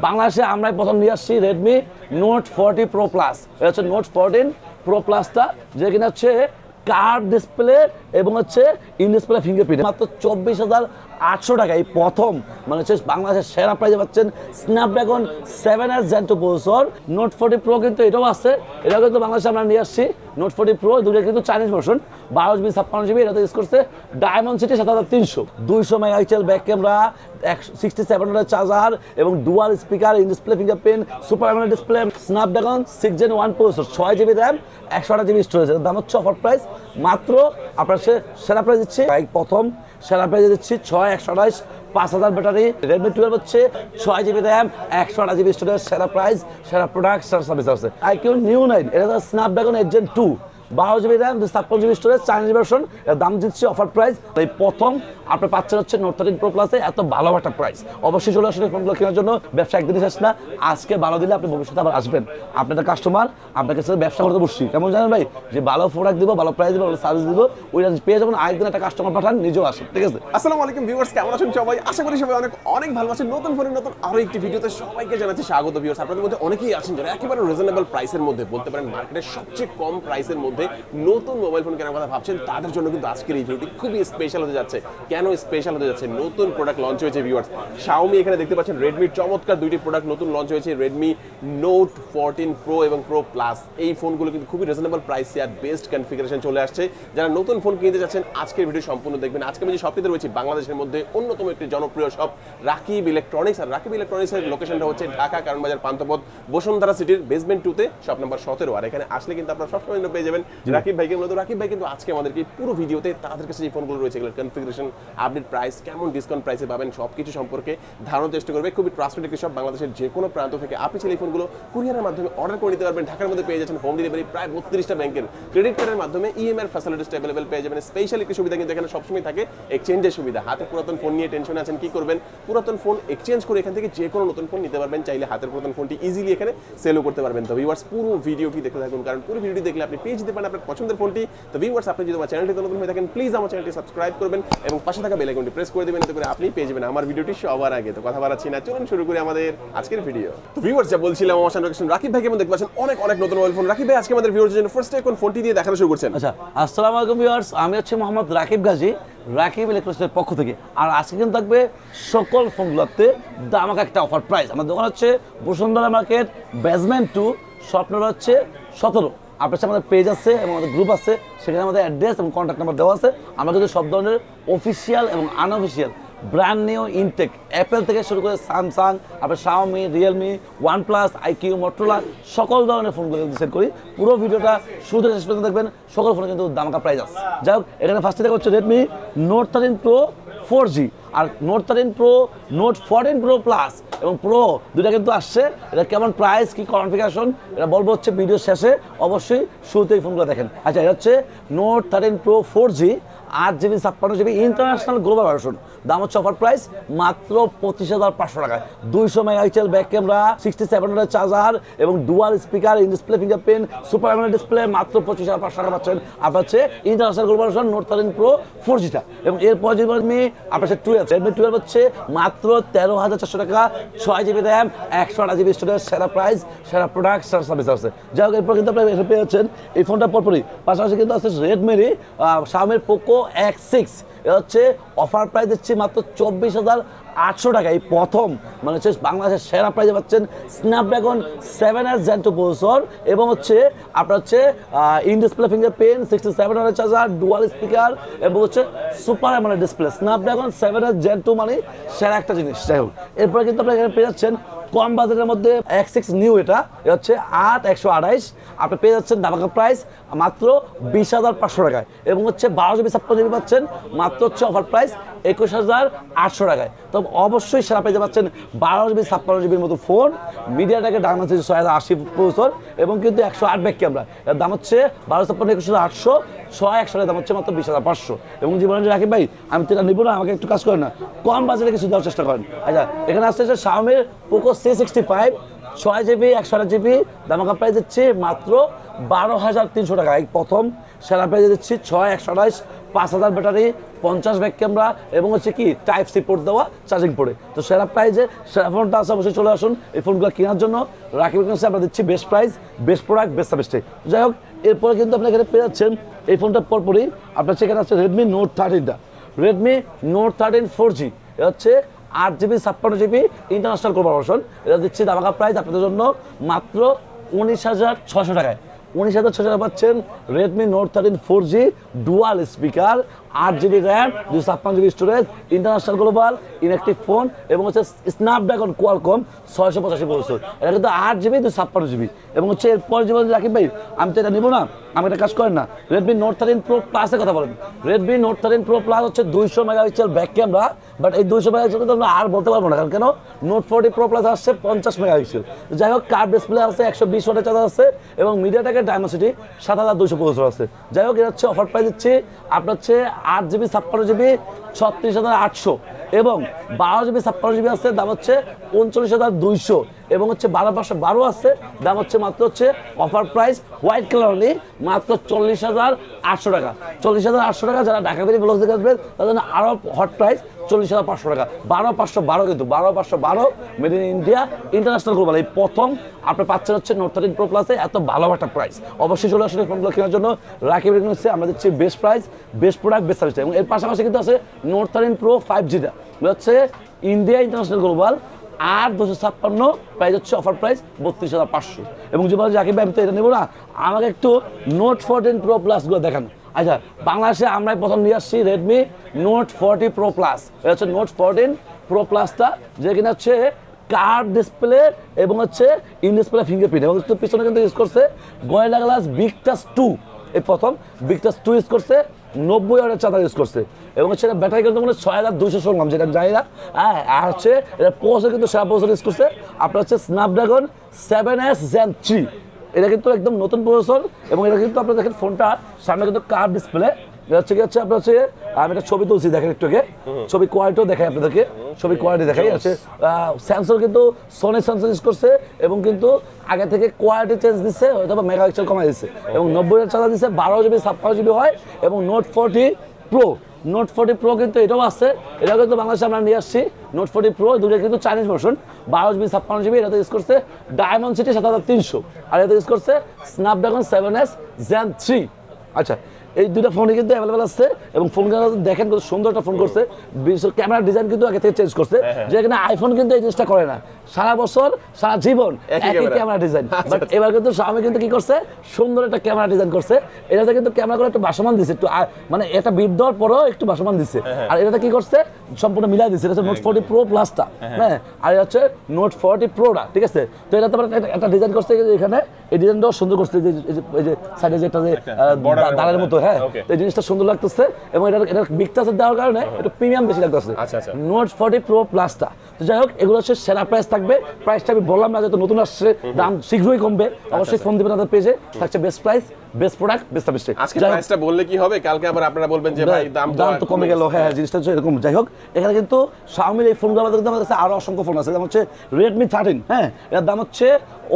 বাংলাদেশে আমরাই প্রথম নিয়ে আসছি রেডমি নোট 40 প্রো প্লাস। এটা হচ্ছে নোট 14 প্রো প্লাসটা, যে কিনা হচ্ছে কার্ভ ডিসপ্লে এবং হচ্ছে ইন ডিসপ্লে ফিঙ্গারপ্রিন্ট, মাত্র 24,800 টাকা। এই প্রথম মানে হচ্ছে বাংলাদেশের সেরা প্রাইজে পাচ্ছেন Snapdragon 7S Gen 2 processor. Note 40 pro কিন্তু এটাও আছে, এটাও কিন্তু বাংলাদেশে আমরা নিয়ে আসছি। নোট 40 প্রো দুটো কিন্তু চাইনিজ ভার্সন, 12GB 56GB। এটাতে ইউজ করছে Dimensity 7300, 200 megapixel back camera, 6700 charger এবং dual speaker, in display fingerprint, super AMOLED display, Snapdragon 6 Gen 1 processor, 6GB RAM, 128GB storage. এর দাম হচ্ছে অফার প্রাইস মাত্র আপনার সেরা প্রাইস দিচ্ছি, প্রথম সেরা প্রাইজে দিচ্ছি 6128, 5000 ব্যাটারি। রেডমি 12 হচ্ছে 6GB র্যাম, 128GB স্টোরেজ, সেরা প্রাইস, সেরা প্রোডাক্ট, সেরা সার্ভিস আছে। IQ Neo 9, এটা হচ্ছে Snapdragon 8 Gen 2, 12GB RAM, 56GB storage, Chinese version. এর দাম দিচ্ছি অফার প্রাইস। এই প্রথম আপনি পাচ্ছেন হচ্ছে নোট 13 প্রো প্লাসে এত ভালো একটা প্রাইস। অবশ্যই চলে আসুন ফোনগুলো কেনার জন্য। ব্যবসা একদিনই শেষ না, আজকে ভালো দিলে আপনি ভবিষ্যতে আবার আসবেন। আপনার কাস্টমার, আপনার কাছে ব্যবসা করতে বসছি, কেমন জানেন ভাই, যে ভালো প্রোডাক্ট দিব, ভালো প্রাইস দিব, ভালো সার্ভিস দিব, ওইটা পেয়ে যাবেন। আরেকদিন একটা কাস্টমার পাঠান, নিজেও আসেন, ঠিক আছে? আসসালামু আলাইকুম ভিউয়ার্স, কেমন আছেন সবাই? আশা করি সবাই অনেক অনেক ভালো আছেন। নতুন ফোনের নতুন আরো একটি ভিডিওতে সবাইকে জানাচ্ছি স্বাগত। ভিউয়ার্স, আপনাদের মধ্যে অনেকেই আছেন যারা একেবারে রিজনেবল প্রাইসের মধ্যে, বলতে পারেন মার্কেটের সবচেয়ে কম প্রাইসের মধ্যে নতুন মোবাইল ফোন কেনার কথা ভাবছেন। তাদের জন্য কিন্তু আজকের এই ভিডিওটি খুবই স্পেশাল হতে যাচ্ছে। কেন স্পেশাল হতে যাচ্ছে? নতুন প্রোডাক্ট লঞ্চ হয়েছে ভিউয়ার্স। Xiaomi এখানে দেখতে পাচ্ছেন রেডমির চমৎকার দুইটি প্রোডাক্ট নতুন লঞ্চ হয়েছে, রেডমি নোট 14 প্রো এবং প্রো প্লাস। এই ফোনগুলো কিন্তু খুবই রিজনেবল প্রাইসে আর বেস্ট কনফিগারেশন চলে আসছে। যারা নতুন ফোন কিনতে যাচ্ছেন আজকের ভিডিও সম্পূর্ণ দেখবেন। আজকে আমি যে শপটিতে রয়েছি বাংলাদেশের মধ্যে অন্যতম একটি জনপ্রিয় শপ রাকিব ইলেকট্রনিক্স। আর রাকিব ইলেকট্রনিক্সের লোকেশনটা হচ্ছে ঢাকা কারণ বাজার পান্থপথ বসুন্ধরা সিটির বেসমেন্ট 2-তে, শপ নাম্বার 17। আর এখানে আসলে কিন্তু আপনারা সবসময় পেয়ে যাবেন রাকিব ভাইকে। মূলত রাকিব ভাই কিন্তু আজকে আমাদেরকে পুরো ভিডিওতে তাদের কাছে যে ফোনগুলো রয়েছে এগুলোর কনফিগারেশন, আপডেট প্রাইস, কেমন ডিসকাউন্ট প্রাইসে পাবেন, সবকিছু সম্পর্কে ধারণার চেষ্টা করবে। খুবই ট্রাস্টেড একটি শপ, বাংলাদেশের যে কোনো প্রান্ত থেকে আপনি চাইলে এই ফোনগুলো কুরিয়ারের মাধ্যমে অর্ডার করে নিতে পারবেন। ঢাকার মধ্যে পেয়ে যাচ্ছেন হোম ডেলিভারি, প্রায় 32টা ব্যাংকের ক্রেডিট কার্ডের মাধ্যমে ইএমআই ফ্যাসিলিটিস অ্যাভেলেবল পেয়ে যাবেন। স্পেশাল একটি সুবিধা কিন্তু এখানে সবসময় থাকে, এক্সচেঞ্জের সুবিধা। হাতে পুরাতন ফোন নিয়ে টেনশন আছেন কি করবেন, পুরাতন ফোন এক্সচেঞ্জ করে এখান থেকে যে কোনো নতুন ফোন নিতে পারবেন। চাইলে হাতের পুরাতন ফোনটি ইজিলি এখানে সেলও করতে পারবেন। তো ভিউয়ার্স, পুরো ভিডিওটি দেখতে থাকুন, কারণ পুরো ভিডিওটি দেখলে আপনি পেয়ে যেতে পারেন আপনার পছন্দের ফোনটি। তো ভিউয়ার্স, আপনি যদি আমার চ্যানেলটিতে নতুন হয়ে থাকেন প্লিজ আমার চ্যানেলটি সাবস্ক্রাইব করবেন এবং পাশে থাকা বেল আইকনটি প্রেস করে দিবেন, এতে করে আপনি পেয়ে যাবেন আমার ভিডিওটি সবার আগে। তো কথা বাড়াচ্ছি না, চলুন শুরু করি আমাদের আজকের ভিডিও। তো ভিউয়ার্স, যা বলছিলাম, আমার সামনে রাকিব ভাইকে দেখতে পাচ্ছেন অনেক অনেক নতুন মোবাইল ফোন। রাকিব ভাই, আজকে আমাদের ভিউয়ার্সদের জন্য ফার্স্ট কোন ফোনটি দিয়ে দেখানো শুরু করছেন? আচ্ছা, আসসালামু আলাইকুম ভিউয়ার্স, আমি হচ্ছে মোহাম্মদ রাকিব গাজী, রাকিব ইলেকট্রনিক্সের পক্ষ থেকে। আর আজকে কিন্তু থাকবে সকল ফোনগুলোতে দামাকা একটা অফার প্রাইস। আমার দোকান হচ্ছে Bashundhara market basement 2, shop number হচ্ছে 17। আপনার সাথে আমাদের পেজ আছে এবং আমাদের গ্রুপ আছে, সেখানে আমাদের অ্যাড্রেস এবং কন্ট্যাক্ট নাম্বার দেওয়া আছে। আমরা কিন্তু সব ধরনের অফিসিয়াল এবং unofficial brand new intact, Apple থেকে শুরু করে স্যামসাং, আপনার Xiaomi, Realme, OnePlus, IQ, Motorola সকল ধরনের ফোনগুলো কিন্তু সেল করি। পুরো ভিডিওটা শুরু থেকে শেষ পর্যন্ত দেখবেন, সকল ফোনে কিন্তু দামাকা প্রাইস আছে। যাই হোক, এখানে ফার্স্টে দেখা হচ্ছে রেডমি নোট 13 প্রো 4G আর Note 13 Pro, Note 14 Pro plus এবং প্রো দুটা কিন্তু আসছে। এটা কেমন প্রাইস, কি কনফিগারেশন, এটা বলবো হচ্ছে ভিডিও শেষে। অবশ্যই শুরুতেই ফোনগুলো দেখেন। আচ্ছা, এটা হচ্ছে Note 13 Pro 4G, 8GB 56GB international global version. দাম হচ্ছে অফার প্রাইস মাত্র 25,500 টাকায়। 200 মেগাপিক্সেল ব্যাক ক্যামেরা, 6700 চার্জার এবং dual speaker, in display fingerprint, super AMOLED display, মাত্র 25,500 টাকা পাচ্ছেন। আপনার হচ্ছে international global version Note 13 Pro 4Gটা। এবং এরপর যে রেডমি আপনার হচ্ছে 12, রেডমি 12 হচ্ছে মাত্র 13,400 টাকা, 6GB র্যাম, 128GB স্টোরেজ, সেরা প্রাইস, সেরা প্রোডাক্ট, সেরা সার্ভিস আছে। যাই হোক, এরপর কিন্তু আপনারা পেয়ে যাচ্ছেন এই ফোনটা পরপরই। পাশাপাশি কিন্তু আছে রেডমিরই Xiaomi পোকো X6। এটা হচ্ছে অফার প্রাইস দিচ্ছি মাত্র 24,800 টাকা। এই প্রথম মানে হচ্ছে বাংলাদেশের সেরা প্রাইজে পাচ্ছেন স্ন্যাপড্রাগন 7S Gen 2 প্রসেসর এবং হচ্ছে আপনার হচ্ছে in display fingerprint, 6700 charger, dual speaker এবং হচ্ছে super AMOLED display. Snapdragon 7S Gen 2 মানে সেরা একটা জিনিস। যাই হোক, এরপরে কিন্তু আপনারা এখানে পেয়ে যাচ্ছেন কম বাজেটের মধ্যে X6 নিউ, এটা হচ্ছে 8128। আপনি পেয়ে যাচ্ছেন দামাকা প্রাইস মাত্র 20,500 টাকায় এবং হচ্ছে 12GB 56GB পাচ্ছেন মাত্র হচ্ছে অফার প্রাইস 21,800 টাকায়। তো অবশ্যই সেরা পেয়ে পাচ্ছেন 12GB 56GBর মতো ফোন, মিডিয়াটেকের ডায়মেনসিটি 6080 প্রসেসর এবং কিন্তু 108 ব্যাক ক্যামেরা। এর দাম হচ্ছে 1256 21,800, 6100 দাম হচ্ছে মাত্র 20,500। এবং জীবনে রাকিব ভাই, আমি তো এটা নিব না, আমাকে একটু কাজ করেন না, কম বাজেটে কিছু দেওয়ার চেষ্টা করেন। আচ্ছা, এখানে আসছে Xiaomi Poco C65 6GB 128GB দামাকা price দিচ্ছি মাত্র 12,300 টাকা। এই প্রথম সেরা প্রাইস দিচ্ছি 6 128 5000 ব্যাটারি 50 ব্যাক ক্যামেরা এবং হচ্ছে কি টাইপ সি পোর্ট দেওয়া চার্জিং পোর্টে। তো সেরা প্রাইজে সেরা ফোনটা আছে, অবশ্যই চলে আসুন এই ফোনগুলো কেনার জন্য। রাকিব ইলেকট্রনিক্সে আমরা দিচ্ছি best price, best product, best service. যাই হোক, এরপরে কিন্তু আপনি এখানে পেয়ে যাচ্ছেন এই ফোনটার পরপরই আপনার সেখানে আছে রেডমি নোট 13টা, রেডমি নোট 13 4G। এটা হচ্ছে 8GB 56GB ইন্টারন্যাশনাল কর্পোরেশন। এটা দিচ্ছি দামাকা প্রাইস আপনাদের জন্য মাত্র 19,600 টাকায়। 19,600 টাকা পাচ্ছেন Redmi Note 13 4G dual speaker, 8GB RAM, 256GB storage, international global inactive phone এবং হচ্ছে স্ন্যাপড্রাগন কোয়ালকম 685 প্রসেসর। এটা কিন্তু 8GB 256GB এবং হচ্ছে এরপর জীবন রাকিব ভাই আমি তো এটা নিব না, আমি একটা কাজ করেন না, রেডমি নোট 13 প্রো প্লাসের কথা বলেন। রেডমি নোট 13 প্রো প্লাস হচ্ছে 200 মেগাপিক্সেল ব্যাক ক্যামেরা, বাট এই 200 মেগাপিক্সেল কিন্তু আমরা আর বলতে পারবো না, কারণ কেন নোট 40 প্রো প্লাস আসছে 50 মেগাপিক্সেল। যাই হোক, কার্ভ ডিসপ্লে আছে, 120 ওয়াটের চার্জার আছে এবং মিডিয়াটেকের ডায়মেনসিটি 7200 প্রসেসর আছে। যাই হোক, এটা হচ্ছে অফার প্রাইস দিচ্ছি আপনার হচ্ছে 8GB 56GB 36,800 এবং 12GB 56GB আছে, দাম হচ্ছে 39,200 এবং হচ্ছে 12/512 আছে, দাম হচ্ছে মাত্র হচ্ছে অফার প্রাইস হোয়াইট কালার হলে মাত্র 40,800 টাকা। 40,800 টাকা। যারা ঢাকা বেরিয়ে ব্লগ থেকে আসবেন তাদের জন্য আরও হট প্রাইস 40,500 টাকা। 12,512 কিন্তু 12,512 made in India international global. এই প্রথম আপনি পাচ্ছেন হচ্ছে নোট 13 প্রো প্লাসে এত ভালো একটা প্রাইস। অবশ্যই চলে আসলে ফোনগুলো কেনার জন্য রাকিব ইলেকট্রনিক্সে আমরা দিচ্ছি best price, best product, best service. এবং এর পাশাপাশি কিন্তু আছে নোট 13 প্রো 5Gটা হচ্ছে ইন্ডিয়া ইন্টারন্যাশনাল গ্লোবাল 8,256 প্রাইস হচ্ছে অফার প্রাইস 32,500। এবং যে বলে রাকিব ভাই আমি তো এটা নেবো না, আমাকে একটু নোট 14 প্রো প্লাসগুলো দেখান। আচ্ছা, বাংলাদেশে আমরাই প্রথম নিয়ে আসছি রেডমি নোট 40 প্রো প্লাস। এটা হচ্ছে নোট 14 প্রো প্লাসটা, যে কিনা হচ্ছে কার্ভ ডিসপ্লে এবং হচ্ছে ইন ডিসপ্লে ফিঙ্গারপ্রিন্ট এবং পিছনে কিন্তু ইউজ করছে গরিলা গ্লাস বিগ টাচ 2। এই প্রথম বিগ টাচ 2 ইউজ করছে, 90 ওয়াটের চার্জার ইউজ করছে এবং হচ্ছে এটা ব্যাটারি কিন্তু মানে 6,200 শুনলাম, যেটা জানি না। হ্যাঁ, আর হচ্ছে এটা প্রসেসর কিন্তু সেরা প্রসেসর ইউজ করছে আপনার হচ্ছে স্ন্যাপড্রাগন 7S Gen 3। এটা কিন্তু একদম নতুন প্রসেসর এবং এটা কিন্তু আপনার দেখেন ফোনটা সামনে কিন্তু কার্ভ ডিসপ্লে। এটা হচ্ছে কি হচ্ছে আপনার হচ্ছে আমি একটা ছবি তুলছি, দেখেন একটু আগে, ছবি কোয়ালিটিও দেখাই আপনাদেরকে, ছবি কোয়ালিটি দেখাই। আছে সেন্সর কিন্তু সোনি সেন্সর ইউজ করছে এবং কিন্তু আগে থেকে কোয়ালিটি চেঞ্জ দিচ্ছে, হয়তো বা মেগাপিক্সেল কমাই দিচ্ছে এবং 90 এর চার্জার দিচ্ছে, 12GB 56GB হয় এবং নোট 40 প্রো। নোট 40 প্রো কিন্তু এটাও আছে, এটাও কিন্তু বাংলাদেশে আমরা নিয়ে আসছি। নোট 40 প্রো দুটো কিন্তু চাইনিজ ভার্সন, 12GB 56GB। এটাতে ইউজ করছে ডায়মেনসিটি 7300 আর এটাতে ইউজ করছে স্ন্যাপড্রাগন 7S Gen 3। আচ্ছা, এই দুটো ফোনই কিন্তু অ্যাভেলেবেল আছে এবং ফোনগুলো দেখেন কত সুন্দর একটা ফোন করছে। ক্যামেরার ডিজাইন কিন্তু আগে থেকে চেঞ্জ করছে, যেখানে আইফোন কিন্তু এই জিনিসটা করে না, সারা বছর সারা জীবন একই ক্যামেরা ডিজাইন। বাট এবার কিন্তু Xiaomi কিন্তু কি করছে, সুন্দর একটা ক্যামেরা ডিজাইন করছে। এটাতে কিন্তু ক্যামেরাগুলো একটু ভাসমান দিচ্ছে, একটু মানে এটা বিট দেওয়ার পরেও একটু ভাসমান দিচ্ছে। আর এটাতে কি করছে, সম্পূর্ণ মিলাই দিচ্ছে। এটা হচ্ছে নোট 40 প্রো প্লাসটা, হ্যাঁ, আর এটা হচ্ছে নোট 40 প্রোটা, ঠিক আছে। তো এটা তো একটা ডিজাইন করছে এখানে, এই ডিজাইনটাও সুন্দর করছে, এই যে সাইডে যেটা যে দাঁড়ের মতো, হ্যাঁ, এই জিনিসটা সুন্দর লাগতেছে এবং এটা বিগ টাচ দেওয়ার কারণে একটু প্রিমিয়াম বেশি লাগতেছে নোট 40 প্রো প্লাসটা। তো যাই হোক, এগুলো হচ্ছে সেরা প্রাইস থাকবে। প্রাইসটা আমি বললাম না, যেহেতু নতুন আসছে দাম শীঘ্রই কমবে। অবশ্যই ফোন দিবেন তাদের পেজে, থাকছে best price, best product, best service. আজকে প্রাইসটা বললে কি হবে, কালকে আবার আপনারা বলবেন যে ভাই দাম তো কমে গেল। হ্যাঁ, জিনিসটা হচ্ছে এরকম। যাই হোক, এখানে কিন্তু Xiaomi এই ফোনগুলো আমাদের কাছে আরো অসংখ্য ফোন আছে, যেমন হচ্ছে রেডমি 13। হ্যাঁ, এর দাম হচ্ছে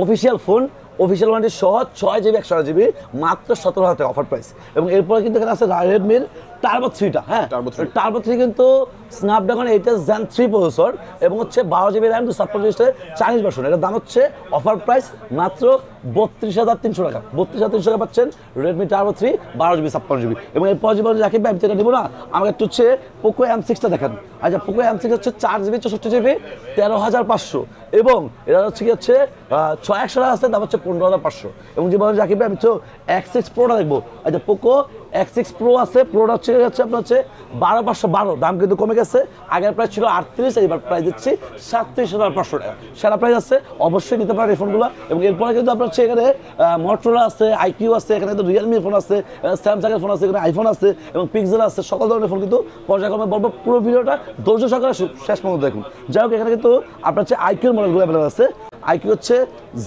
অফিসিয়াল ফোন, অফিসিয়াল ওয়ারেন্টি সহ 6GB 128GB মাত্র 17,000 টাকা অফার প্রাইস। এবং এরপরে কিন্তু এখানে আছে রেডমির টার্বো 3টা। হ্যাঁ, টার্বো 3 কিন্তু স্ন্যাপড্রাগন 8S Gen 3 প্রসেসর এবং হচ্ছে 12GB RAM, 256GB Chinese version. এটার দাম হচ্ছে অফার প্রাইস মাত্র 32,300 টাকা। 32,300 টাকা পাচ্ছেন রেডমি টার্বো 3 12GB 56GB। এবং এরপর জীবন রাকিব ভাই আমি এটা নেবো না, আমাকে একটু হচ্ছে পোকো M6টা দেখান। আচ্ছা, পোকো M6 হচ্ছে 4GB 64GB 13,500 এবং এটা হচ্ছে কি হচ্ছে 600 টাকা আছে, দাম হচ্ছে 15,500। এবং জীবন রাকিব ভাই আমি তো X6 প্রোটা দেখবো। আচ্ছা, পোকো X6 প্রো আছে, প্রোটা হচ্ছে আপনার হচ্ছে 12,512, দাম কিন্তু কমে গেছে। আগের প্রাইস ছিল 38, এবার প্রাইস দিচ্ছি 37,500 টাকা। সেরা প্রাইস আছে, অবশ্যই নিতে পারেন এই ফোনগুলো। এবং এরপরে কিন্তু আপনার হচ্ছে এখানে মটোরোলা আছে, আইকিউ আছে, এখানে কিন্তু রিয়েলমির ফোন আছে, স্যামসাংয়ের ফোন আছে, এখানে আইফোন আছে এবং পিক্সেল আছে, সকল ধরনের ফোন কিন্তু পর্যায়ক্রমে বলবো। পুরো ভিডিওটা ধৈর্য সহকারে শেষ পর্যন্ত দেখুন। যাই হোক, এখানে কিন্তু আপনার হচ্ছে আইকিউর মডেলগুলো অ্যাভেলেবল আছে। আইকিউ হচ্ছে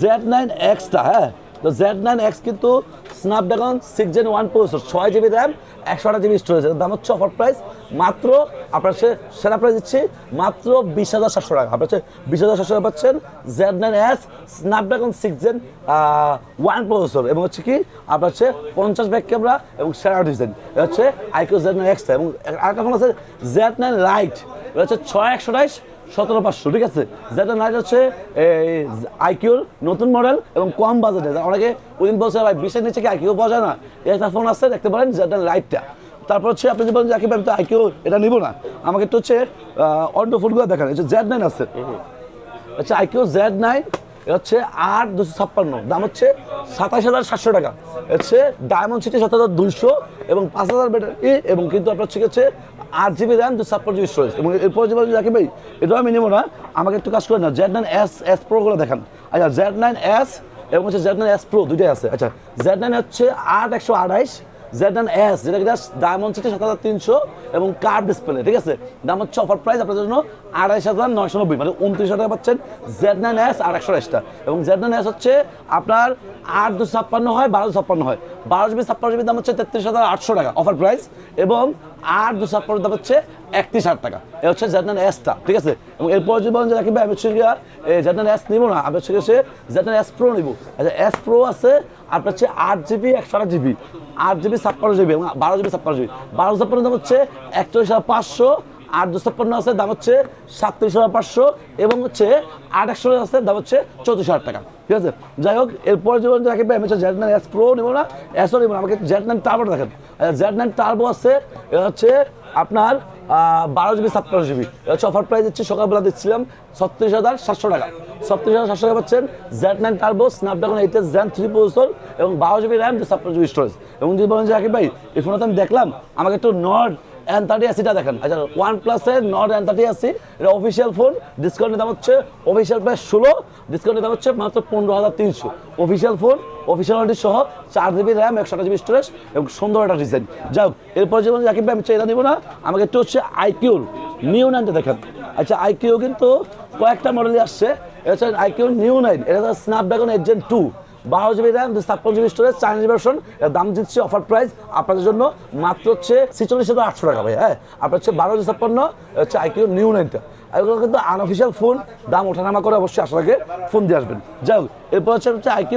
Z9Xটা, হ্যাঁ, তো Z9X কিন্তু Snapdragon 6 Gen 1 processor 6 GB RAM 128 GB storage, দাম হচ্ছে অফার প্রাইস মাত্র আপনার সেরা প্রাইস দিচ্ছি মাত্র 20,700 টাকা। আপনার 20,700 টাকা পাচ্ছেন Z9S স্ন্যাপড্রাগন 6 Gen 1 প্রসেসর এবং হচ্ছে কি আপনার 50 ব্যাক ক্যামেরা এবং সেরা ডিজাইন। এটা হচ্ছে IQ Z9X এবং আরেকটা ফোন আছে Z9 Lite, এটা হচ্ছে 6128 17,500, ঠিক আছে। যেটা নাইট হচ্ছে আইকিউর নতুন মডেল এবং কম বাজেটে। অনেকে ওইদিন বলছে ভাই 20-এর নিচে কি আইকিউ পাওয়া যায় না, একটা ফোন আছে দেখতে পারেন যেটা লাইটটা। তারপর হচ্ছে আপনি যদি বলেন যে আমি তো আইকিউ এটা নিব না, আমাকে একটু হচ্ছে অন্য ফোনগুলো দেখান। হচ্ছে Z9 আছে, আচ্ছা আইকিউ Z9 এটা হচ্ছে 8256, দাম হচ্ছে 27,700 টাকা। হচ্ছে ডায়মন্ড সিটি 7,200 এবং 5,000 ব্যাটারি এবং কিন্তু আপনার হচ্ছে 8 GB র্যাম 256 GB স্টোরেজ। এবং এরপর যে বলছি রাকিব ভাই এটাও আমি নেবো না, আমাকে একটু কাজ করে না Z9S Pro-গুলো দেখান। আচ্ছা Z9S এবং হচ্ছে Z9S Pro দুইটাই আছে। আচ্ছা Z9 হচ্ছে 8128, Z9S যেটা কিনা ডায়মন্ড সিটি 7,300 এবং কার্ভ ডিসপ্লে, ঠিক আছে। দাম হচ্ছে অফার প্রাইস আপনাদের জন্য 28,990, মানে 29,000 টাকা পাচ্ছেন Z9S 8128টা। এবং Z9S হচ্ছে আপনার 8-256 হয়, 12-256 হয়। 12 GB 56 GB দাম হচ্ছে 33,800 টাকা অফার প্রাইস এবং 8-256 দাম হচ্ছে 31,000 টাকা। এটা হচ্ছে Z9Sটা, ঠিক আছে। এবং এরপর যদি বলেন যে রাকিব ভাই আমি হচ্ছে Z9S নিব না, আমি হচ্ছে Z9S Pro নিব। আচ্ছা S Pro আছে আপনার হচ্ছে 8 GB 128 GB, 8 GB 56 GB এবং 12 GB 56 GB। 12-56 দাম হচ্ছে 41,500, 8-256 আছে দাম হচ্ছে 37,500 এবং হচ্ছে 8-100 আছে দাম হচ্ছে 34,000 টাকা, ঠিক আছে। যাই হোক এরপর জীবন রাখি ভাই আমি হচ্ছে Z9S Pro নিব না, S নিব না, আমাকে Z9 Turbo দেখেন। Z9 Turbo আছে, এটা হচ্ছে আপনার 12 GB 56 GB। এটা হচ্ছে অফার প্রাইস দিচ্ছি, সকালবেলা দিচ্ছিলাম 36,700 টাকা। 36,700 টাকা পাচ্ছেন Z9 Turbo Snapdragon 8 Gen 3 processor এবং 12 GB র্যাম 256 GB স্টোরেজ। এবং যদি বলেন যে রাকিব ভাই এই ফোনটা তো আমি দেখলাম, আমাকে একটু Nord N30 দেখেন। আচ্ছা OnePlus-এর Nord N30 এটা অফিসিয়াল ফোন, ডিসকাউন্টের দাম হচ্ছে অফিসিয়াল প্রাইস 16, ডিসকাউন্টের দাম হচ্ছে মাত্র 15,300। অফিসিয়াল ফোন, অফিসিয়াল ওয়ারেন্টি সহ 4 GB র্যাম 128 GB স্টোরেজ এবং সুন্দর একটা ডিজাইন। যাই হোক এরপর যেমন রাকিব ভাই আমি এটা নিব না, আমাকে একটু হচ্ছে IQ Neo 9 দেখেন। আচ্ছা IQ কিন্তু কয়েকটা মডেলই আসছে, এটা হচ্ছে IQ Neo 9, এটা হচ্ছে Snapdragon 8 Gen 2, 12 GB RAM 256 GB storage, Chinese version. এর দাম দিচ্ছে অফার প্রাইস আপনাদের জন্য মাত্র হচ্ছে 46,800 টাকা ভাই। হ্যাঁ আপনার হচ্ছে 12 256 হচ্ছে IQ Neo 9টা। এগুলো কিন্তু আনঅফিসিয়াল ফোন, দাম ওঠানামা করে অবশ্যই আসার আগে ফোন দিয়ে আসবেন। যাই হোক এরপর হচ্ছে IQ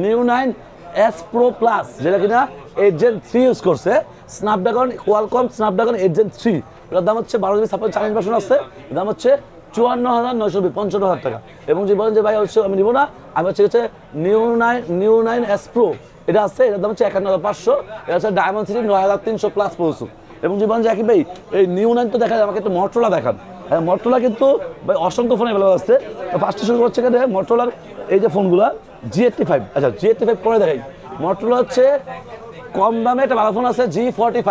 Neo 9S Pro Plus, যেটা কিনা 8 Gen 3 ইউজ করছে, স্ন্যাপড্রাগন কোয়ালকম স্ন্যাপড্রাগন 8 Gen 3। এটার দাম হচ্ছে 12 GB 56 চাইনিজ ভার্সন আছে, দাম হচ্ছে 54,900, 55,000 টাকা। এবং যে বলেন যে ভাই হচ্ছে আমি নিব না, আমি হচ্ছে Neo 9S Pro এটা আছে, এটার দাম হচ্ছে 51,500, এটা হচ্ছে ডায়মন্ড সিটি 9,300 প্লাস প্রসেসর। এবং যে বলেন যে রাকিব ভাই এই Neo 9 তো দেখা যায়, আমাকে একটু Motorola দেখান। Motorola কিন্তু ভাই অসংখ্য ফোন অ্যাভেলেবল আছে। তো ফার্স্টে শুরু করছে এখানে Motorola এই যে ফোনগুলো G85। আচ্ছা G85 পরে দেখাই। Motorola হচ্ছে কম দামে একটা ভালো ফোন আছে G45,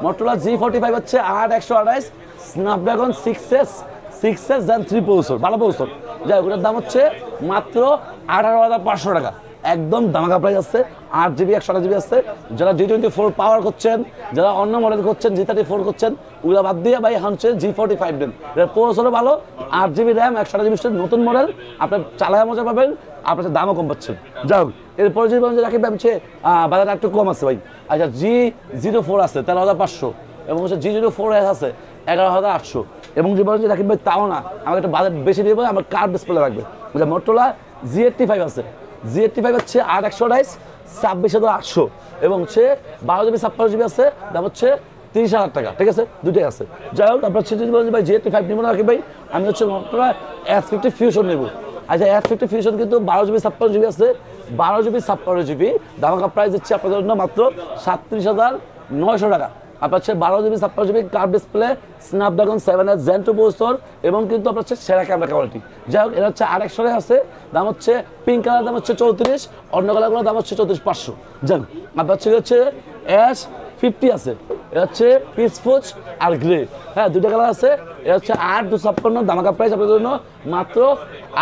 Motorola G45 হচ্ছে 8128 স্ন্যাপড্রাগন 6S Gen 3 প্রসেসর, ভালো প্রসেসর। যাই হোক ওটার দাম হচ্ছে মাত্র 18,500 টাকা, একদম দামাকা প্রাইস আছে। 8 GB 128 GB আছে। যারা G24 পাওয়ার করছেন, যারা অন্য মডেল করছেন G34 করছেন, ওগুলো বাদ দিয়ে ভাই হচ্ছে G45 দেন। এর প্রসেসরও ভালো, 8 GB র্যাম 128 GB স্টোরেজ, নতুন মডেল, আপনার চালায় মজা পাবেন, আপনার দামও কম পাচ্ছেন। যাই হোক এরপরে যদি বলেন যে রাকিব ভাই হচ্ছে বাজারটা একটু কম আছে ভাই। আচ্ছা G04 আছে 13,500 এবং হচ্ছে G04S আছে 11,800। এবং যে বলেন যে রাকিব ভাই তাও না, আমাকে একটা বাজেট বেশি দিয়ে আমার কার্ভ ডিসপ্লে লাগবে। Motorola G85 আছে, G85 হচ্ছে 8128 26,800 এবং হচ্ছে 12 GB 56 GB আছে, দাম হচ্ছে 30,000 টাকা, ঠিক আছে, দুটোই আছে। যাই হোক আপনার যদি বলেন যে ভাই G85 নিব না রাকিব ভাই, আমি হচ্ছে Motorola S50 Fusion নেব। আচ্ছা S50 Fusion কিন্তু 12 GB 56 GB আছে, 12 GB 56 GB, দামাকা প্রাইস দিচ্ছে আপনাদের জন্য মাত্র 37,900 টাকা। আপনার হচ্ছে 12 GB 56 GB curve display, Snapdragon 7S Gen 2 processor এবং কিন্তু আপনার হচ্ছে সেরা ক্যামেরা কোয়ালিটি। যাই হোক এটা হচ্ছে 800 আছে, দাম হচ্ছে পিঙ্ক কালার দাম হচ্ছে 34, অন্য কালারগুলোর দাম হচ্ছে 34,500। যাই হোক আপনার হচ্ছে S50 আছে, এটা হচ্ছে পিসফুজ আর গ্রে, হ্যাঁ দুইটা কালার আছে। এটা হচ্ছে 8,256, দামাকা প্রাইস আপনাদের জন্য মাত্র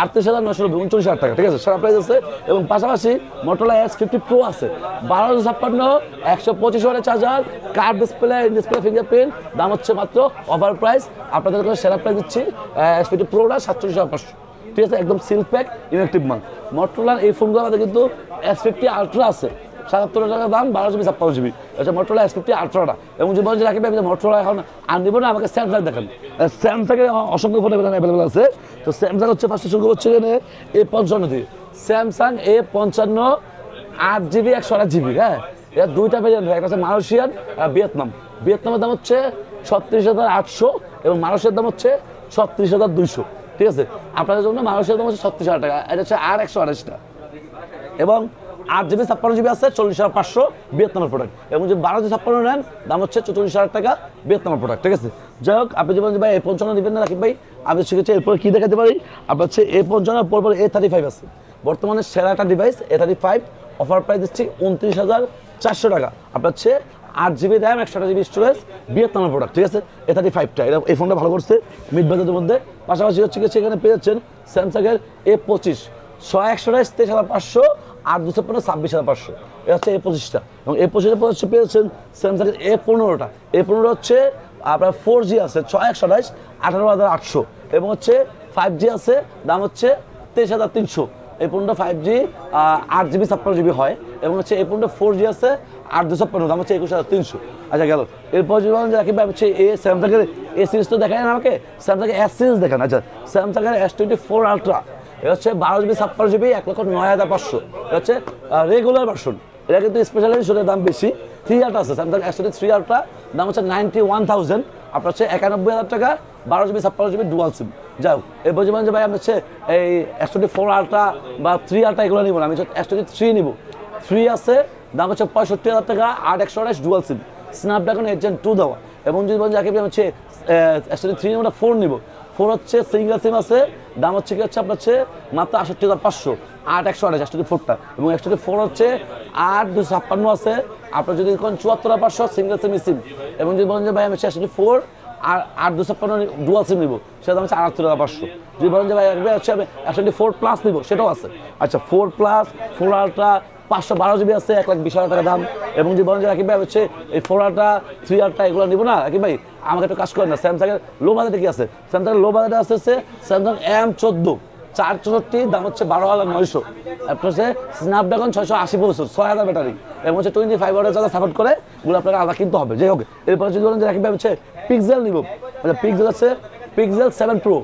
38,990, 39,000 টাকা, ঠিক আছে, সেরা প্রাইস আছে। এবং পাশাপাশি Motorola S50 Pro আছে, 12,256, 125 ওয়াটের charger, curve display, display fingerprint, দাম হচ্ছে মাত্র অফার প্রাইস আপনাদের জন্য সেরা প্রাইস দিচ্ছি S50 Proটা 47,500, ঠিক আছে, একদম সিল প্যাক ইনঅ্যাক্টিভ মাল। Motorola এই ফোনগুলো আমাদের কিন্তু S50 আলট্রা আছে 77 টাকা দাম, 12 জিবি 56 জিবি। আচ্ছা মোটরোলা S50 আলট্রাটা। এবং যে বলেন যে রাকিব ভাই মোটরোলা এখন আর নিব না, আমাকে স্যামসাং দেখান। স্যামসাংয়ের অসংখ্য ফোন অ্যাভেলেবেল আছে। তো স্যামসাং হচ্ছে ফার্স্টে শুরু করছে এখানে A55 দিয়ে, স্যামসাং A55 8 জিবি 128 জিবি। হ্যাঁ, এটা দুইটা ভেরিয়েন্ট, একটা হচ্ছে মালয়েশিয়ান আর ভিয়েতনাম। ভিয়েতনামের দাম হচ্ছে 36,800 এবং মালয়েশিয়ার দাম হচ্ছে 36,200। ঠিক আছে, আপনাদের জন্য মালয়েশিয়ার দাম হচ্ছে 36,000 টাকা, এটা হচ্ছে আর 128টা। এবং 8 জিবি 56 জিবি আছে 40,500 ভিয়েতনামের প্রোডাক্ট। এবং যদি 12 জিবি 56 নেন দাম হচ্ছে 44,000 টাকা ভিয়েতনামের প্রোডাক্ট। ঠিক আছে, যাই হোক আপনি যদি ভাই A55 নেবেন না রাকিব ভাই, আমি শিখেছি এরপরে কী দেখাতে পারি। আপনার হচ্ছে A55 পরপর A35 আছে, বর্তমানে সেরা একটা ডিভাইস A35, অফার প্রাইস দিচ্ছি 29,400 টাকা। আপনার হচ্ছে 8 জিবি র্যাম 128 জিবি স্টোরেজ ভিয়েতনামের প্রোডাক্ট। ঠিক আছে, A35টা এটা এই ফোনটা ভালো করছে মিড বাজেটের মধ্যে। পাশাপাশি হচ্ছে কি সেখানে পেয়ে যাচ্ছেন স্যামসাংয়ের A25 128 23,500 আর 256 26,500, এটা হচ্ছে A25টা। এবং A25 হচ্ছে পেয়েছেন স্যামসাংয়ের A15টা। A15 হচ্ছে আপনার 4G আছে 628 18,800 এবং হচ্ছে 5G আছে, দাম হচ্ছে 23,300। এই ফোনটা 5G 8 জিবি 56 জিবি হয় এবং হচ্ছে এই ফোনটা 4G আছে 8,256, দাম হচ্ছে 21,300। আচ্ছা গেল, এরপর যদি বলেন যে রাকিব ভাই হচ্ছে এই স্যামসাংয়ের এ সিরিজ তো দেখায় না আমাকে, স্যামসাংয়ের S সিরিজ দেখান। আচ্ছা স্যামসাংয়ের S24 আলট্রা, এটা হচ্ছে 12 জিবি 56 জিবি 1,09,500, এটা হচ্ছে রেগুলার ভার্সন। এটা কিন্তু স্পেশাল এডিশনের দাম বেশি। 3 আলট্রা আছে স্যামসাং S23 আলট্রা, দাম হচ্ছে 91,000, আপনার হচ্ছে 91,000 টাকা, 12 জিবি 56 জিবি ডুয়াল সিম। যাও এরপর যে ভাই আমি হচ্ছে এই S24 আলট্রা বা 3 আলট্রা এগুলো নিব না, আমি S23 নিব। 3 আছে, দাম হচ্ছে 65,000 টাকা, 8/128 ডুয়াল সিম, স্ন্যাপড্রাগন 8 Gen 2 দেওয়া। এবং যদি বলেন যে আমি হচ্ছে S23 নিব না 4 নিব, 4 হচ্ছে সিঙ্গেল সিম আছে, দাম হচ্ছে কি হচ্ছে আপনার হচ্ছে মাত্র 68,500, 8/128 S24টা। এবং S24 হচ্ছে 8,256 আছে, আপনার যদি কোন 74,500 সিঙ্গেল সিম। এবং যদি বলেন যে ভাই আমি S24 আর 8,256 ডুয়াল সিম নিব, সেটা দাম হচ্ছে 78,500। যদি বলেন যে ভাই হচ্ছে আমি S24 প্লাস নিব, সেটাও আছে। আচ্ছা 4 প্লাস 4 আলট্রা 512 জিবি আছে 1,20,000 টাকা দাম। এবং যদি বলেন যে রাকিব ভাই হচ্ছে এই 4 আলট্রা 3 আলট্রা এগুলো নিব না রাকিব ভাই, আমাকে একটু কাজ করেন না। স্যামসাংয়ের লো বাজেটে কি আছে, স্যামসাংয়ের লো বাজেটে আছে স্যামসাং M14 464, দাম হচ্ছে 12,900। আপনার হচ্ছে স্ন্যাপড্রাগন 680 প্রসেসর, 6,000 ব্যাটারি এবং হচ্ছে 25 ওয়াটের চার্জার সাপোর্ট করে, এগুলো আপনাকে আলাদা কিনতে হবে। যাই হোক, এরপরে যদি বলেন যে রাকিব ভাই হচ্ছে পিক্সেল নিব, পিক্সেল আছে pixel 7 Pro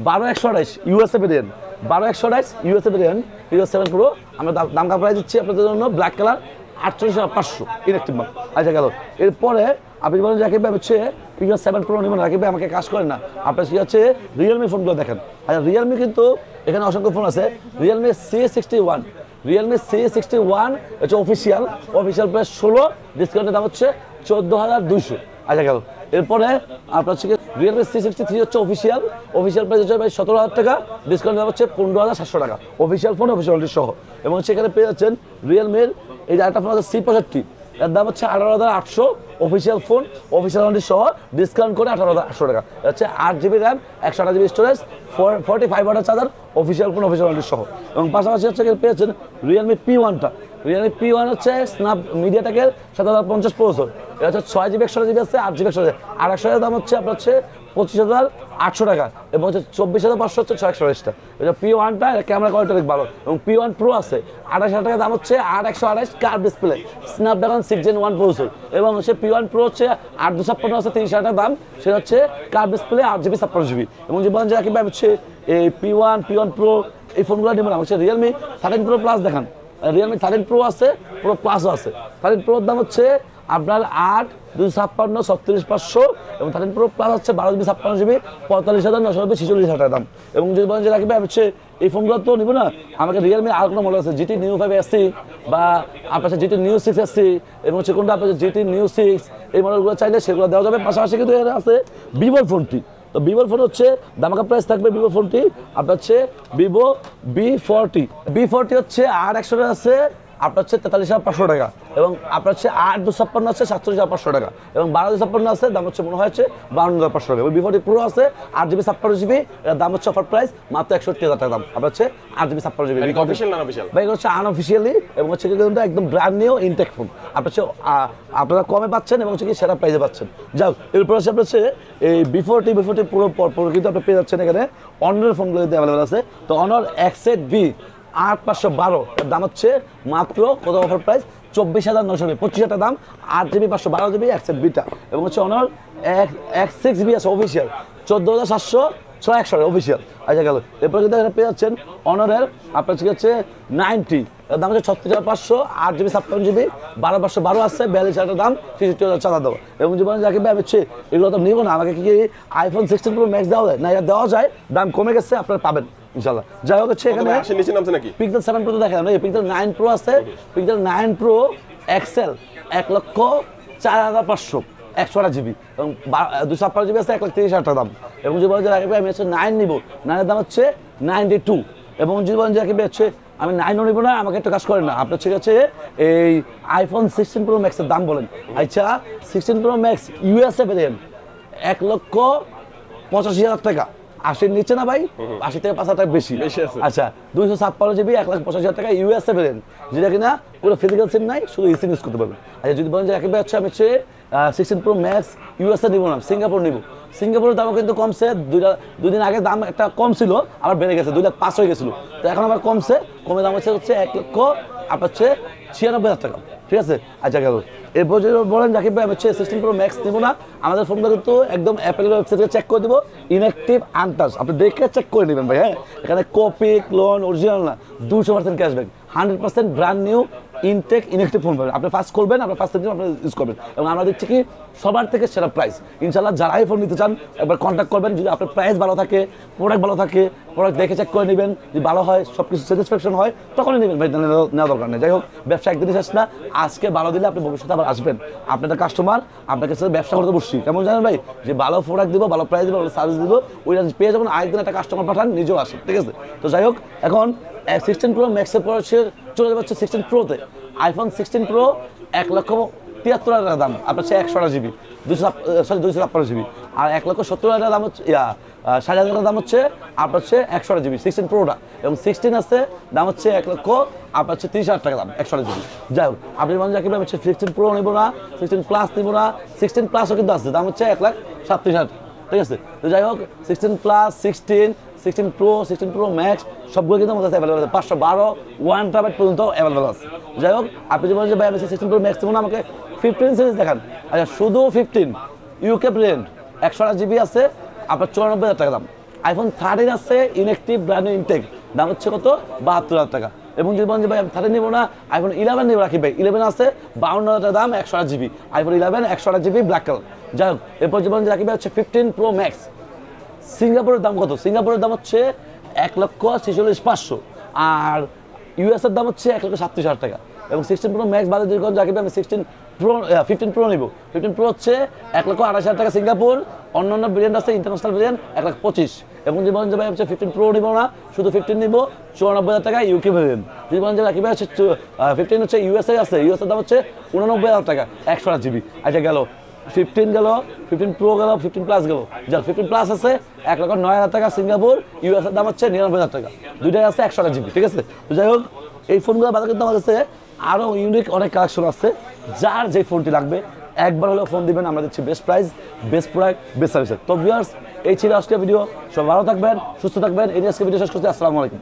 12/128 USA variant, 12/128 USA variant, pixel 7 Pro আমরা দাম কাপড়াই দিচ্ছি আপনাদের জন্য ব্ল্যাক কালার 48,500 ইলেকট্রিক মাল। আচ্ছা গেল, এরপরে আপনি বলেন রাকিব ভাই হচ্ছে পিক্সেল 7 Pro নেবেন, রাকিব ভাই আমাকে কাজ করেন না, আপনার কি হচ্ছে রিয়েলমি ফোনগুলো দেখেন। আচ্ছা রিয়েলমি কিন্তু এখানে অসংখ্য ফোন আছে, রিয়েলমি C61, রিয়েলমি C61 হচ্ছে অফিসিয়াল প্রাইস 16, ডিসকাউন্টের দাম হচ্ছে 14,200। আচ্ছা গেল, এরপরে আপনার হচ্ছে রিয়েলমি C63 হচ্ছে অফিসিয়াল প্রাইস হচ্ছে ভাই 17,000 টাকা, ডিসকাউন্ট দাম হচ্ছে 15,700 টাকা, অফিসিয়াল ফোন অফিসিয়াল সহ। এবং হচ্ছে এখানে পেয়ে যাচ্ছেন রিয়েলমির এই যে একটা ফোন আছে C65, এর দাম হচ্ছে 18,800, অফিসিয়াল ফোন অফিসিয়াল সহ, ডিসকাউন্ট করে 18,800 টাকা। হচ্ছে 8 জিবি র্যাম 128 জিবি স্টোরেজ, 45 ওয়াটের চার্জার, অফিসিয়াল ফোন অফিসিয়াল সহ। এবং পাশাপাশি হচ্ছে পেয়েছেন রিয়েলমি P1টা, রিয়েলমি P1 হচ্ছে স্ন্যাপ মিডিয়াটেকের 7050 প্রসেসর, এটা হচ্ছে 6 জিবি 128 জিবি আছে, 8 জিবি 128, আর 128 দাম হচ্ছে আপনার হচ্ছে 25,800 টাকা এবং হচ্ছে 24,500 হচ্ছে 628টা। এটা P1টা, এটা ক্যামেরা কোয়ালিটি অনেক ভালো। এবং P1 Pro আছে 28,000 টাকা দাম হচ্ছে, 8/128 curve display, Snapdragon 6 Gen 1 processor. এবং হচ্ছে P1 Pro হচ্ছে 8,256 আছে 30,000 টাকা দাম, সেটা হচ্ছে কার্ভ ডিসপ্লে 8 জিবি 56 জিবি। এবং যে বলেন যে রাকিব ভাই হচ্ছে এই P1 Pro এই ফোনগুলো নেবেন, হচ্ছে রিয়েলমি 13 Pro প্লাস দেখান। রিয়েলমি 13 Pro আছে, Pro প্লাসও আছে। 13 Proর দাম হচ্ছে আপনার 8,256 36,500 এবং 13 Pro প্লাস হচ্ছে 12 জিবি 56 জিবি 45,990 46,000 টাকা দাম। এবং যদি বলেন যে রাকিব ভাই হচ্ছে এই ফোনগুলো তো নিব না, আমাকে রিয়েলমি আর কোনো মডেল আছে GT Neo 5 SC বা আপনার GT Neo 6 SC এবং হচ্ছে কোনটা আপনার GT Neo 6 এই মডেলগুলো চাইলে সেগুলো দেওয়া যাবে। পাশাপাশি কিন্তু এখানে আছে ভিভোর ফোনটি, তো ভিভোর ফোন হচ্ছে দামাকা প্রাইস থাকবে ভিভো ফোনটি আপনার হচ্ছে ভিভো B40 হচ্ছে 8/128 আছে আপনার হচ্ছে 43,500 টাকা এবং আপনার হচ্ছে 8,256 আছে 47,500 টাকা এবং 12,256 আছে দাম হচ্ছে মনে হচ্ছে 52,500 টাকা। B40 Pro আছে 8 জিবি 56 জিবি, এর দাম হচ্ছে অফার প্রাইস মাত্র 61,000 টাকা দাম, আপনার হচ্ছে 8 জিবি 56 জিবি। অফিশিয়াল না অফিশিয়াল ভাই হচ্ছে আনঅফিশিয়ালি এবং হচ্ছে কিন্তু একদম ব্র্যান্ড নিউ ইনটেক ফোন আপনার হচ্ছে আপনারা কমে পাচ্ছেন এবং হচ্ছে কি সেরা প্রাইসে পাচ্ছেন। যাও এরপর হচ্ছে আপনার হচ্ছে এই B40 পুরো কিন্তু আপনি পেয়ে যাচ্ছেন এখানে অনারের ফোনগুলো অ্যাভেলেবেল আছে। তো অনার X8V 8512, এর দাম হচ্ছে মাত্র কত অফার প্রাইস 24,900, 25,000 দাম, 8GB 512GB এক্সেট বিটা, এবং হচ্ছে অনার X6GB আছে অফিসিয়াল 14,700 6 অফিসিয়াল। আচ্ছা গেল, এরপর কিন্তু এখানে পেয়ে যাচ্ছেন অনারের আপনার হচ্ছে 90, এর দাম হচ্ছে 36,500, 8GB 56GB 12,512 আসছে, 42,000 দাম, 63,000 চাঁদা দেবো। এবং জীবনে যাকে ভাই হচ্ছে এগুলো তো নিব না, আমাকে কি আইফোন 16 Pro Max দেওয়া যায় না? এটা দেওয়া যায়, দাম কমে গেছে, আপনারা পাবেন ইনশাল্লাহ। যাই হোক হচ্ছে এখানে নিচে নামছে নাকি পিক্সেল 7 Pro তো দেখেন, পিক্সেল 9 Pro আছে, পিক্সেল 9 Pro XL 1,04,500 128GB, এবং 256GB আছে 1,30,000 দাম। এবং জীবন যে রাখবে আমি হচ্ছে 9 নিব, 9-এর দাম হচ্ছে 92, এবং জীবন যে রাখবে হচ্ছে আমি 9ও নিব না, আমাকে একটা কাজ করেন না আপনার ঠিক আছে এই আইফোন 16 Pro Max এর দাম বলেন। আচ্ছা 16 Pro Max USA ভেরিয়েন্ট 1,85,000 টাকা, 80 নিচে না ভাই, 80 থেকে 5,000 টাকা বেশি। আচ্ছা 256GB 1,85,000 টাকা ইউএসএ ভেরিয়েন্ট, যেটা কিনা পুরো ফিজিক্যাল সিম নাই, শুধু ইসিম ইউজ করতে পারবেন। আচ্ছা যদি বলেন যে একেবারে হচ্ছে আমি হচ্ছে 16 Pro Max ইউএসএ নিব না, সিঙ্গাপুর নিব, সিঙ্গাপুরের দামও কিন্তু কমছে, দুদিন আগে দাম একটা কম ছিল, আবার বেড়ে গেছে, 2,05,000 হয়ে গেছিলো, তো এখন আবার কমছে, কমে দাম হচ্ছে 1,96,000 টাকা, ঠিক আছে। আচ্ছা গেল, এরপর যদি বলেন যাকে ভাই হচ্ছে 16 Pro Max নিব না, আমাদের ফোনটা কিন্তু একদম অ্যাপেলের ওয়েবসাইটে চেক করে দেবো, ইনঅ্যাক্টিভ আনটাচ, আপনি দেখে চেক করে নেবেন ভাই। হ্যাঁ, এখানে কপি ক্লোন অরিজিনাল না, 200% cashback, 100% brand new intact inactive phone পাবেন। আপনি ফার্স্ট করবেন, আপনার ফার্স্ট দিন আপনি ইউজ করবেন, এবং আমরা দিচ্ছি কি সবার থেকে সেরা প্রাইস ইনশাল্লাহ। যারাই ফোন নিতে চান একবার কন্ট্যাক্ট করবেন, যদি আপনার প্রাইস ভালো থাকে, প্রোডাক্ট ভালো থাকে, প্রোডাক্ট দেখে চেক করে নেবেন, যদি ভালো হয় সব কিছু স্যাটিসফ্যাকশন হয় তখনই নেবেন ভাই, নেওয়া দরকার নেই। যাই হোক, ব্যবসা একদিনই শেষ না, আজকে ভালো দিলে আপনি ভবিষ্যতে আবার আসবেন, আপনার কাস্টমার আপনার কাছে ব্যবসা করতে বসছি, কেমন জানেন ভাই, যে ভালো প্রোডাক্ট দিব, ভালো প্রাইস দিব, ভালো সার্ভিস দিব, ওই পেয়ে যাবেন, আরেকদিন একটা কাস্টমার পাঠান, নিজেও আসেন, ঠিক আছে। তো যাই হোক, এখন 16 Pro Max এর পর চলে যাচ্ছে 16 Proতে, আইফোন 16 Pro 1,73,000 টাকা দাম, আপনার হচ্ছে 128GB 256GB, আর 1,70,000 টাকা দাম হচ্ছে 60,000 টাকা দাম হচ্ছে আপনার হচ্ছে 128GB 16 Proটা, এবং 16 আছে দাম হচ্ছে 1,30,000 টাকা দাম 128GB। যাই হোক, আপনি মানে যাকে হচ্ছে 16 Pro নিব না, 16 Plus নিব না, 16 Plusও কিন্তু আছে, দাম হচ্ছে 1,37,000, ঠিক আছে। তো যাই হোক, 16 Plus 16 Pro 16 Pro Max সবগুলো কিন্তু আমাদের কাছে অ্যাভেলেবল আছে, 512 1TB পর্যন্ত অ্যাভেলেবল আছে। যাই হোক, আপনি যদি বলেন যে ভাই আমি 16 Pro Max দেবো না, আমাকে 15 সিরিজ দেখান। আচ্ছা শুধু 15 ইউকে ব্র্যান্ড 128GB আছে, আপনার 94,000 টাকা দাম। আইফোন 13 আছে ইনঅ্যাক্টিভ ব্র্যান্ড ইনটেক, দাম হচ্ছে কত 72,000 টাকা। এবং যদি বলেন যে ভাই আমি 13 নিব না, আইফোন 11 নিব, রাখি ভাই 11 আছে 52,000 টাকা দাম, 128GB iPhone 11 128GB black colour. যাই হোক, এরপর যে বলেন যে রাখি ভাই হচ্ছে 15 Pro Max, সিঙ্গাপুরের দাম কত, সিঙ্গাপুরের দাম হচ্ছে 1,46,500, আর ইউএসের দাম হচ্ছে 1,37,000 টাকা। এবং 16 Pro Max বাদে যদি যাকে আমি 15 Pro নিব, 15 Pro হচ্ছে 1,28,000 টাকা সিঙ্গাপুর, অন্যান্য ভেরিয়েন্ট আছে ইন্টারন্যাশনাল ভেরিয়েন্ট 1,25,000। এবং যদি বলেন যে ভাই হচ্ছে 15 Pro নিব না, শুধু 15 নিব 94,000 টাকা ইউকে ভেরিয়েন্ট। যদি বলেন যে রাখি ভাই হচ্ছে 15 হচ্ছে ইউএসএ আছে, ইউএসএর দাম হচ্ছে 89,000 টাকা 128GB। আচ্ছা গেল 15 গেল, 15 Pro গেল, 15 Plus গেল। যাক 15 Plus আছে 1,09,000 টাকা সিঙ্গাপুর, ইউএসএর দাম হচ্ছে 99,000 টাকা, দুইটাই আছে 128GB, ঠিক আছে। তো যাই হোক, এই ফোনগুলো বাজারে কিন্তু আমার কাছে আরও ইউনিক অনেক কালেকশন আছে, যার যে ফোনটি লাগবে একবার হলেও ফোন দিবেন, আমরা দিচ্ছি best price, best product, best service. তো ভিউয়ার্স, এই ছিল আজকের ভিডিও, সব ভালো থাকবেন, সুস্থ থাকবেন, এই আজকে ভিডিও শেষ করছি। আসসালামু আলাইকুম।